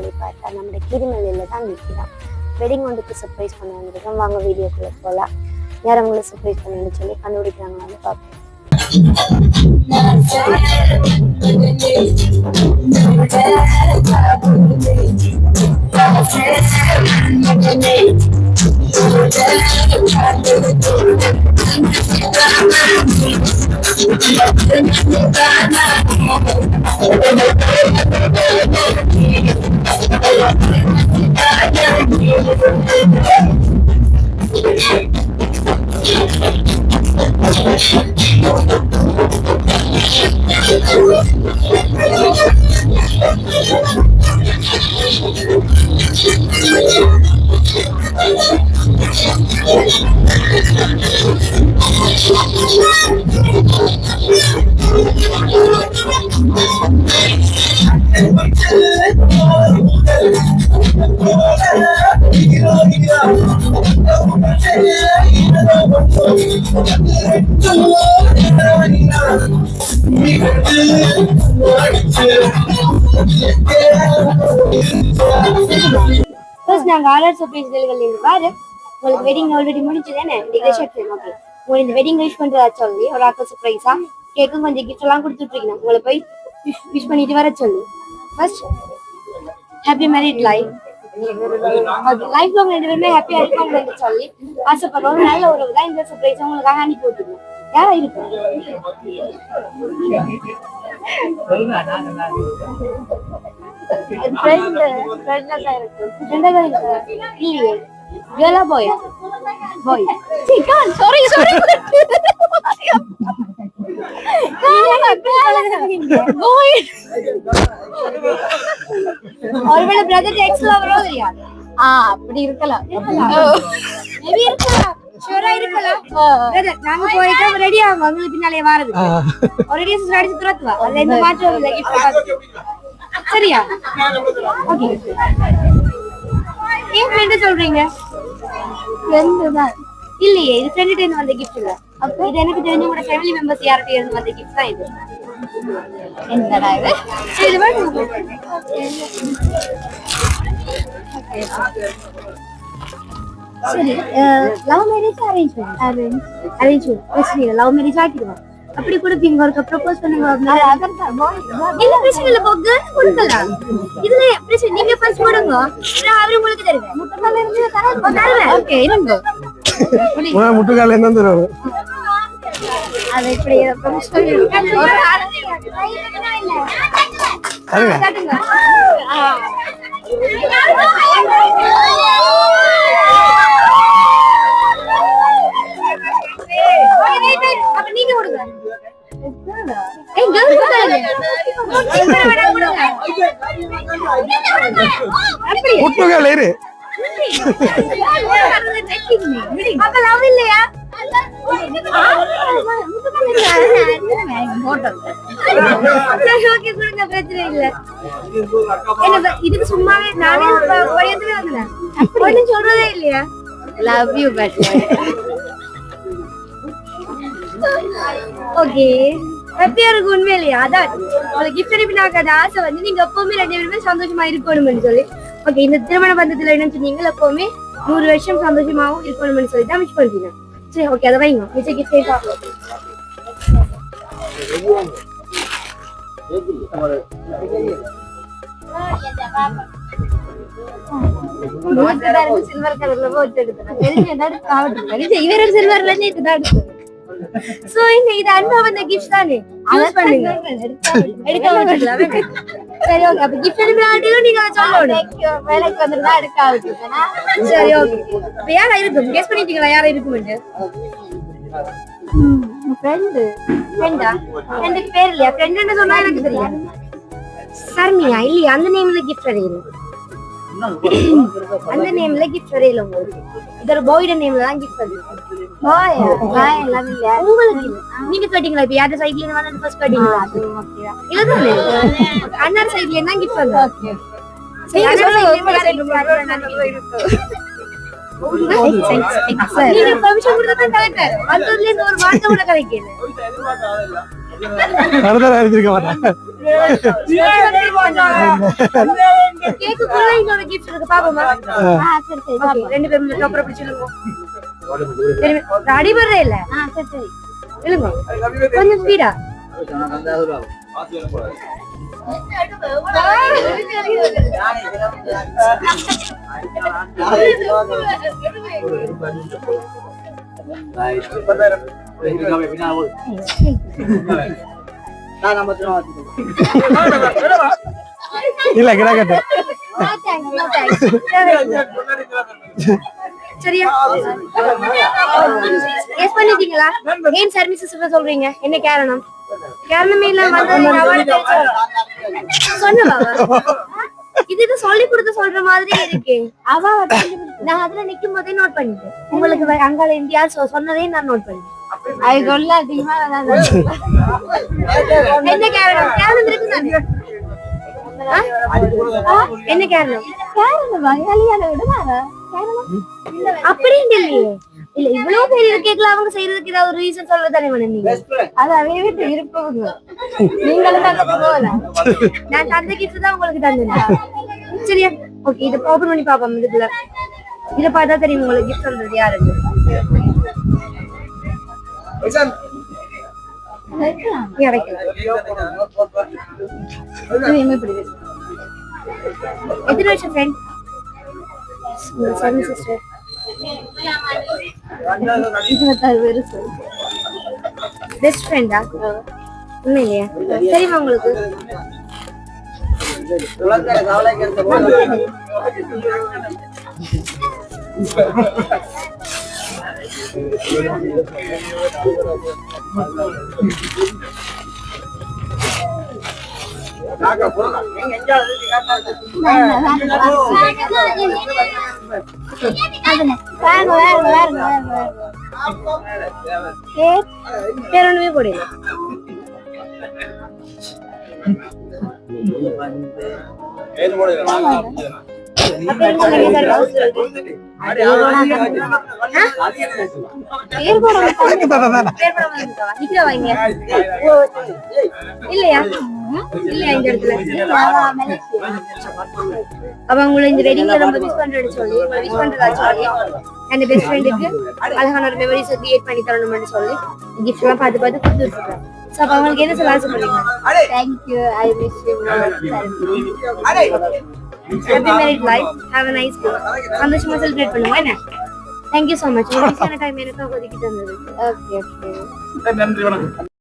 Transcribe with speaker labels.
Speaker 1: சொல்லி பார்த்தா நம்ம கீரிமலையில தான் நிற்கிறான். வெட்டிங் வந்துட்டு சர்ப்ரைஸ் பண்ண வந்திருக்கோம். வாங்க வீடியோக்குள்ள போகலாம். யார் அவங்கள சர்ப்ரைஸ் பண்ணணும்னு சொல்லி கண்டுபிடிக்கிறாங்களான்னு பார்ப்போம். நாங்க ஆர்டர் சர்ப்ரைஸ் டெலிவரி பாரு. உங்களுக்கு வெட்டிங் ஆல்ரெடி முடிஞ்சதுதானே? Decoration okay. உங்களுக்கு இந்த வெட்டிங் விஷ் பண்றதா சொல்லி ஒரு ஆர்டர் சர்ப்ரைஸா கேக்கும் கொஞ்சம் கிஃப்ட் எல்லாம் கொடுத்துட்டு இருக்கீங்க. உங்களை போய் விஷ் பண்ணிட்டு வர சொல்லி first happy married life. Life long ரெண்டு பேருமே ஹாப்பியா இருக்கணும்னு சொல்லி ஆசைப்படுறோம். நல்ல ஒரு தான் இந்த சர்ப்ரைஸ் உங்களுக்காக அனுப்பி விட்டுருக்கோம். யாரா இருக்கு? அப்படி இருக்கலாம். நாங்க போயிட்டு ரெடி ஆகும் உங்களுக்கு பின்னாலே வாரது ஒரு அடிச்சு துரத்துவா. அதுல எந்த மாற்றம் இல்லை. சரியா? ஓகே. ஏன் ஃப்ரெண்ட் சொல்றீங்க? ஃப்ரெண்ட் தான் இல்லையே, இது ஃப்ரெண்ட் இருந்து வந்த கிஃப்ட் இல்ல. அப்ப இது எனக்கு தெரிஞ்ச உங்களோட ஃபேமிலி மெம்பர்ஸ் யார்கிட்ட இருந்து வந்த கிஃப்ட் தான் இது. என்னடா இது? இது வந்து சரி, லவ் மேரேஜ் அரேஞ்ச் பிரச்சனை. லவ் மேரேஜ் ஆக்கிடுவோம். அப்படி கொடுப்பீங்க. ஒரு ப்ரொபோஸ் பண்ணுங்க. இல்ல பிரச்சனை இல்ல, கொடுக்கலாம். இதுல பிரச்சனை நீங்க ஃபர்ஸ்ட் போடுங்க, அவரு உங்களுக்கு தருவேன். முட்டுக்கால இருந்து தருவேன். ஓகே இருங்க. முட்டுக்கால என்ன தருவாங்க? அது இப்படி ப்ரொபோஸ் நீங்க கொடுங்க. இதுக்கு சும்மாவே நானே சொல்றதே இல்லையா? Love you but okay. ஹாப்பியா இருக்கு உண்மையிலேயே. அதான் உங்களுக்கு கிஃப்ட் அனுப்பினாக்க அந்த ஆசை வந்து நீங்க எப்பவுமே ரெண்டு பேருமே சந்தோஷமா இருக்கணும்னு சொல்லி. ஓகே, இந்த திருமண பந்தத்துல என்ன சொன்னீங்க? எப்பவுமே 100 வருஷம் சந்தோஷமாவும் இருக்கணும்னு சொல்லி தான் விஷ் பண்றீங்க. சரி ஓகே, அதை வைங்க. விஜய் கிஃப்ட் பார்க்கலாம். சில்வர் கலர்ல போட்டு எடுத்தேன். இவரும் சில்வர்ல எடுத்துதான் எடுத்தேன். சோ இந்த இது அன்பா வந்த கிஃப்ட் தானே, யூஸ் பண்ணுங்க. எடுக்க வச்சுக்கலாம். சரி ஓகே. அப்ப கிஃப்ட் அனுப்பினாலும் நீங்க சொல்லணும். வேலைக்கு வந்திருந்தா எடுக்க ஆகுதுனா சரி ஓகே. அப்ப யாரா இருக்கும்? கெஸ் பண்ணிட்டீங்களா யாரா இருக்கும்னு? ஃப்ரெண்டா? ஃப்ரெண்ட் பேர் இல்லையா? ஃப்ரெண்ட்னு சொன்னா எனக்கு தெரியும். சர்மியா இல்லையா? அந்த நேம்ல கிஃப்ட் வரையில. அந்த நேம்ல கிஃப்ட் வரையில உங்களுக்கு. இது ஒரு பாய்ட நேம்ல தான் கிஃப்ட் வரையில. பாய் பாய் எல்லாம் இல்ல உங்களுக்கு. நீங்க கேட்டீங்களா? இப்ப யார சைடுல இருந்து வந்து ஃபர்ஸ்ட் கேட்டீங்களா? ஓகேவா? இல்ல தானே, அண்ணா சைடுல இருந்தா கிஃப்ட் வந்தா. சரி சொல்லுங்க. நீங்க பர்மிஷன் கொடுத்தா தான் கரெக்ட். அதுல இருந்து ஒரு வார்த்தை கூட கிடைக்கல.
Speaker 2: அடுத்த அறிஞ்சிருக்க மாட்டேன்.
Speaker 1: கேக்குக்குள்ள இன்னொரு gift இருக்கு பாப்போமா? சரி சரி. ஓகே ரெண்டு பேரும் டாப்பர் பிடிச்சிடுங்க. சரி அடிபறே இல்ல. சரி சரி. இல்லங்க. கொஞ்சம் ஸ்பீடா.
Speaker 2: இல்ல கிடக்கட்ட
Speaker 1: சரியா எஸ் பண்ணிட்டீங்களா? ஏன் சர்வீசஸ் சொல்றீங்க? என்ன காரணம்? காரணமே இல்ல வந்தது சொன்னவா? இதுக்கு சொல்லி கொடுத்து சொல்ற மாதிரி இருக்கு. நான் அதுல நிக்கும் போதே நோட் பண்ணிட்டேன். உங்களுக்கு அங்கால இந்தியா சொன்னதே நான் நோட் பண்ணிட்டேன். என்ன காரணம்? காரணம் இருக்கு தானே? என்ன காரணம்? அப்படி இல்லையே. இல்ல இவ்வளவு பேர் கேட்கல, அவங்க செய்யறதுக்கு ஏதாவது ஒரு ரீசன் சொல்றதானே நீங்க? அதாவே இருப்பவங்க நீங்களும் நான் தந்த கிஃப்ட் தான் உங்களுக்கு தந்தேன். சரியா? ஓகே இதை ஓபன் பண்ணி பாப்போம். இதுக்குள்ள இதை பார்த்தா தெரியும் உங்களுக்கு கிஃப்ட் சொல்றது யாருன்னு. எத்தனை வருஷம் ஃப்ரெண்ட்? சிஸ்டர் பெஸ்ட் ஃப்ரெண்டா? உண்மையிலையா? தெரியுமா உங்களுக்கு? பேரொன்னுமே போடல. இல்லையா? இல்லையா இந்த இடத்துல? அப்ப உங்களை இந்த வெட்டிங்ல ரொம்ப மிஸ் பண்றேன்னு சொல்லி மிஸ் பண்றதா சொல்லி என் பெஸ்ட் ஃப்ரெண்டுக்கு அழகான ஒரு மெமரிஸ் கிரியேட் பண்ணி தரணும்னு சொல்லி கிஃப்ட் எல்லாம் பார்த்து பார்த்து கொடுத்துருக்கேன். சோ அப்ப உங்களுக்கு என்ன சொல்ல ஆசைப்படுறீங்க? Thank you. I wish you happy married life. Have a nice day. சந்தோஷமா செலிப்ரேட் பண்ணுங்க என்ன? Thank you so much. உங்களுக்கு டைம் எனக்கு ஒதுக்கி தந்தது. Okay okay. நன்றி வணக்கம்.